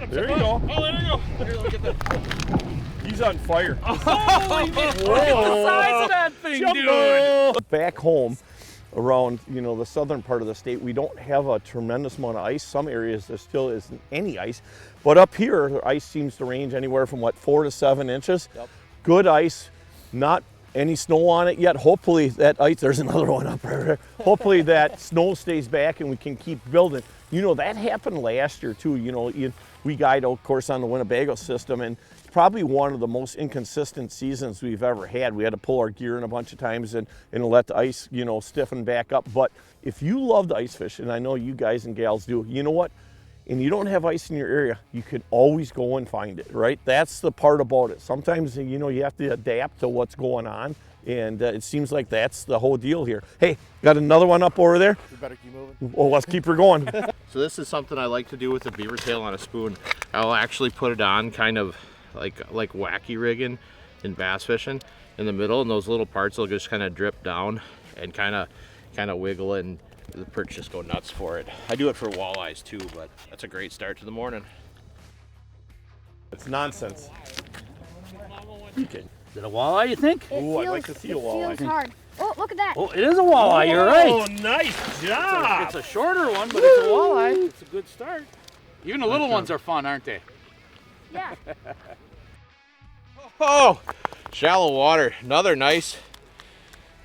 him. There you go. Oh, there you go. Here, look at that. He's on fire. Holy man, look at the size of that thing, dude. Back home, around the southern part of the state, we don't have a tremendous amount of ice. Some areas there still isn't any ice, but up here the ice seems to range anywhere from 4 to 7 inches. Yep. Good ice, not any snow on it yet. Hopefully that ice, there's another one up right there. Hopefully that snow stays back and we can keep building. That happened last year too. We guide, of course, on the Winnebago system, and it's probably one of the most inconsistent seasons we've ever had. We had to pull our gear in a bunch of times and let the ice, stiffen back up. But if you love the ice fish, and I know you guys and gals do, you know what? And you don't have ice in your area, you can always go and find it, right? That's the part about it. Sometimes, you have to adapt to what's going on, and it seems like that's the whole deal here. Hey, got another one up over there? We better keep moving. Well, let's keep her going. So this is something I like to do with the beavertail on a spoon. I'll actually put it on kind of like wacky rigging in bass fishing in the middle, and those little parts will just kind of drip down and kind of wiggle it, and the perch just go nuts for it. I do it for walleyes too, but that's a great start to the morning. It's nonsense. Okay. Is it a walleye, you think? Ooh, I'd like to see a walleye. It feels hard. Oh, look at that. Oh, it is a walleye, you're right. Oh, nice job. It's a shorter one, but it's a walleye. It's a good start. Even the little ones are fun, aren't they? Yeah. Oh, shallow water. Another nice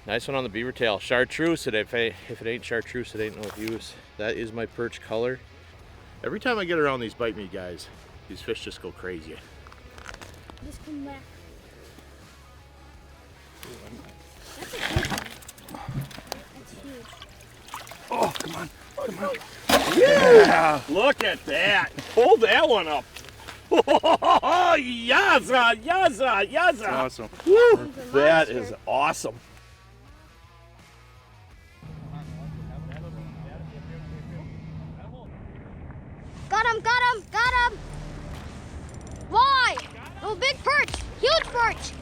one on the beavertail. Chartreuse. If it ain't chartreuse, it ain't no use. That is my perch color. Every time I get around these bite me guys, these fish just go crazy. Just come back. That's a huge one. That's huge. Oh, come on. Come on. Yeah! Look at that. Pull that one up. Oh, yaza, yaza, yaza. That's awesome. Woo. That is awesome. Got him, got him, got him. Why? Oh, big perch. Huge perch.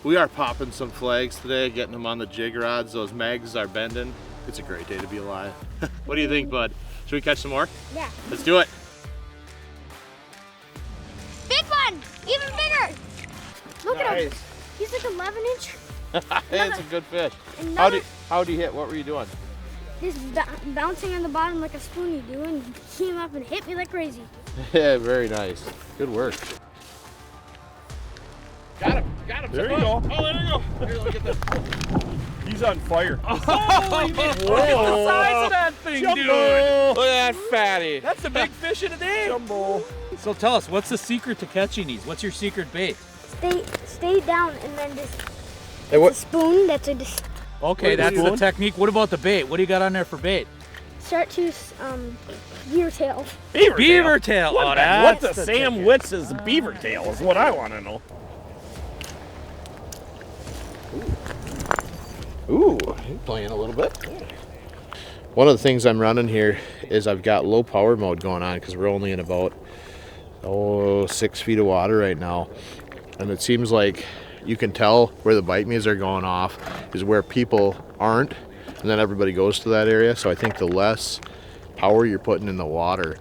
We are popping some flags today, getting them on the jig rods. Those mags are bending. It's a great day to be alive. What do you think, bud? Should we catch some more? Yeah. Let's do it. Big one. Even bigger. Look at him. He's like 11 inch. It's a good fish. How'd he hit? What were you doing? He's bouncing on the bottom like a spoon you do, and he came up and hit me like crazy. Yeah, very nice. Good work. Got him. There you go. Oh, there you go. Here, look at that. He's on fire. Holy man, look at the size of that thing, Jumbo. dude. Look at that fatty. That's a big fish of the day. Jumbo. So tell us, what's the secret to catching these? What's your secret bait? Stay down and then just Hey, what? a spoon. That's a just Okay, that's the technique. What about the bait? What do you got on there for bait? chartreuse beavertail. Beavertail. What the Sam Witz is beavertail is what I want to know. Ooh, he's playing a little bit. One of the things I'm running here is I've got low power mode going on because we're only in about 6 feet of water right now, and it seems like you can tell where the bite me's are going off is where people aren't, and then everybody goes to that area. So I think the less power you're putting in the water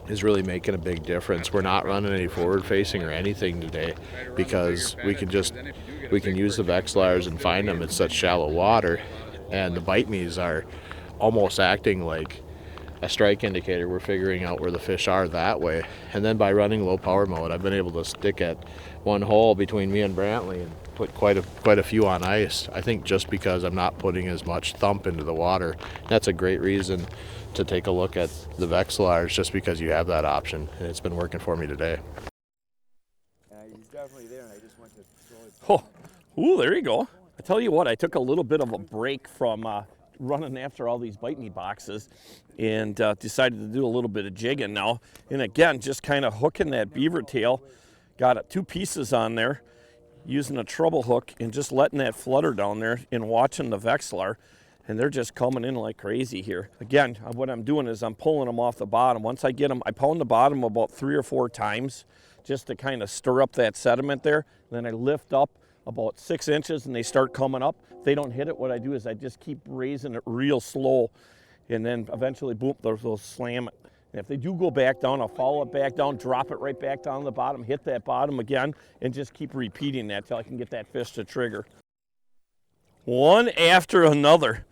is really making a big difference. We're not running any forward facing or anything today because we can use the Vexilars and find them in such shallow water, and the bite me's are almost acting like a strike indicator. We're figuring out where the fish are that way, and then by running low power mode, I've been able to stick at one hole between me and Brantley and put quite a few on ice. I think just because I'm not putting as much thump into the water. That's a great reason to take a look at the Vexilars, just because you have that option, and it's been working for me today. He's definitely there, and I just went to throw it. Oh, ooh, there you go. I tell you what, I took a little bit of a break from running after all these bite me boxes and decided to do a little bit of jigging now. And again, just kind of hooking that beaver tail. Got 2 pieces on there, using a treble hook and just letting that flutter down there and watching the Vexilar. And they're just coming in like crazy here. Again, what I'm doing is I'm pulling them off the bottom. Once I get them, I pound the bottom about 3 or 4 times just to kind of stir up that sediment there. And then I lift up about 6 inches and they start coming up. If they don't hit it, what I do is I just keep raising it real slow, and then eventually, boom, they'll slam it. And if they do go back down, I'll follow it back down, drop it right back down to the bottom, hit that bottom again, and just keep repeating that till I can get that fish to trigger. One after another.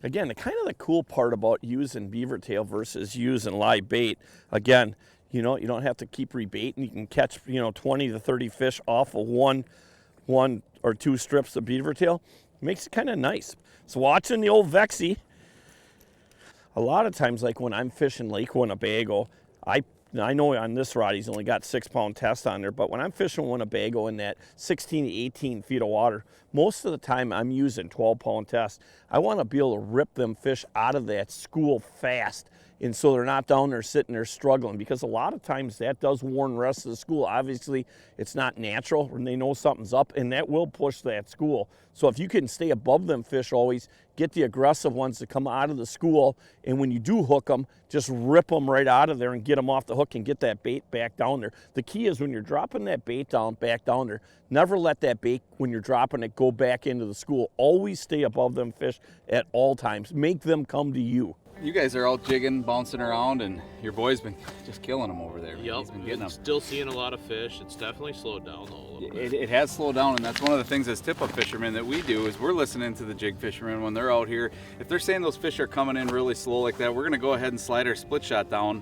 Again, kind of the cool part about using beavertail versus using live bait, again, you know, you don't have to keep rebaiting. You can catch, you know, 20 to 30 fish off of one or two strips of beavertail. Makes it kind of nice. So watching the old Vexy, a lot of times, like when I'm fishing Lake Winnebago, I know on this rod he's only got 6-pound test on there, but when I'm fishing Winnebago in that 16 to 18 feet of water, most of the time I'm using 12-pound test. I want to be able to rip them fish out of that school fast, and so they're not down there sitting there struggling, because a lot of times that does warn the rest of the school. Obviously, it's not natural when they know something's up, and that will push that school. So if you can stay above them fish always, get the aggressive ones to come out of the school, and when you do hook them, just rip them right out of there and get them off the hook and get that bait back down there. The key is when you're dropping that bait back down there, never let that bait, when you're dropping it, go back into the school. Always stay above them fish at all times. Make them come to you. You guys are out jigging, bouncing around, and your boy's been just killing them over there. Yep, He's been getting them. Still seeing a lot of fish. It's definitely slowed down though a little bit. It has slowed down, and that's one of the things as tip-up fishermen that we do is we're listening to the jig fishermen when they're out here. If they're saying those fish are coming in really slow like that, we're going to go ahead and slide our split shot down,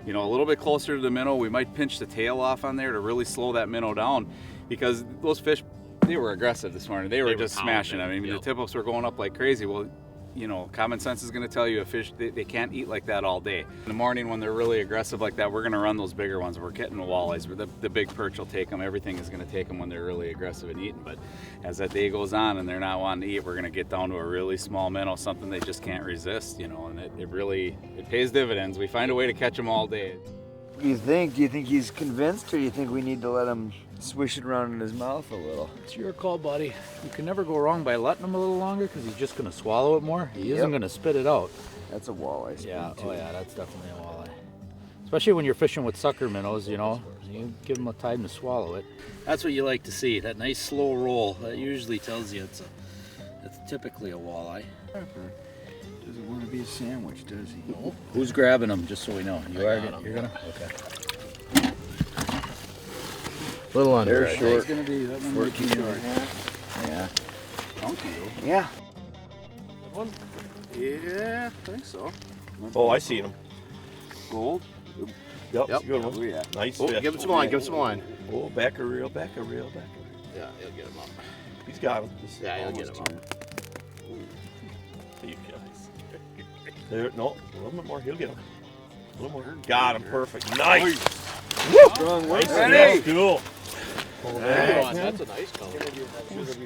you know, a little bit closer to the minnow. We might pinch the tail off on there to really slow that minnow down, because those fish, they were aggressive this morning. They were just smashing. I mean, yep. The tip-ups were going up like crazy. Well, you know, common sense is going to tell you a fish, they can't eat like that all day. In the morning when they're really aggressive like that, we're going to run those bigger ones. We're getting the walleyes. The big perch will take them. Everything is going to take them when they're really aggressive and eating. But as that day goes on and they're not wanting to eat, we're going to get down to a really small minnow, something they just can't resist, you know, and it pays dividends. We find a way to catch them all day. What do you think? Do you think he's convinced, or do you think we need to let him swish it around in his mouth a little? It's your call, buddy. You can never go wrong by letting him a little longer, because he's just going to swallow it more. He isn't going to spit it out. That's a walleye. Yeah, oh yeah, that's definitely a walleye. Especially when you're fishing with sucker minnows, you know, you give them a time to swallow it. That's what you like to see, that nice slow roll. That usually tells you it's typically a walleye. Doesn't want to be a sandwich, does he? No. Who's grabbing them, just so we know? You're gonna? Okay. Little under. They're short. It's going to be that one might be short. Yeah. Donkey, though. Yeah. Yeah, I think so. Oh, I see them. Gold. Yep, Yep. good one. Oh, yeah. Nice Oh, fish. give him some line, give him some line. Oh, back a reel, back a reel, back a reel. Yeah, he'll get him up. He's got him. Yeah, he'll get him up. You guys. There, no, a little bit more. He'll get him. A little more. Got him. Perfect. Nice. Strong Nice. Ready. Cool. That's a nice color.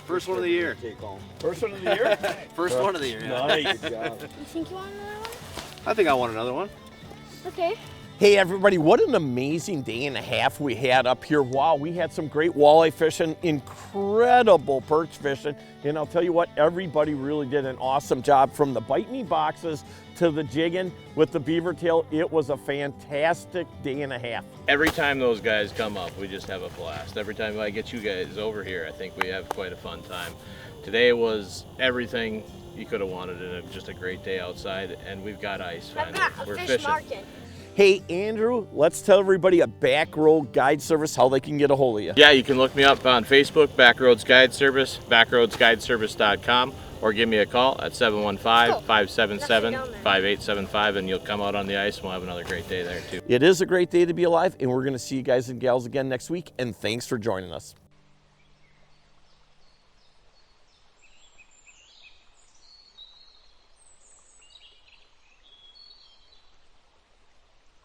First one of the year. First one of the year? First one of the year. Yeah. Nice. You think you want another one? I think I want another one. Okay. Hey everybody, what an amazing day and a half we had up here. Wow, we had some great walleye fishing, incredible perch fishing, and I'll tell you what, everybody really did an awesome job, from the bite me boxes to the jigging with the beavertail. It was a fantastic day and a half. Every time those guys come up, we just have a blast. Every time I get you guys over here, I think we have quite a fun time. Today was everything you could have wanted, and just a great day outside, and we've got ice finally. We're fishing. Market. Hey Andrew, let's tell everybody at Back Road Guide Service how they can get a hold of you. Yeah, you can look me up on Facebook, Backroads Guide Service, backroadsguideservice.com, or give me a call at 715-577-5875, and you'll come out on the ice and we'll have another great day there too. It is a great day to be alive, and we're going to see you guys and gals again next week, and thanks for joining us.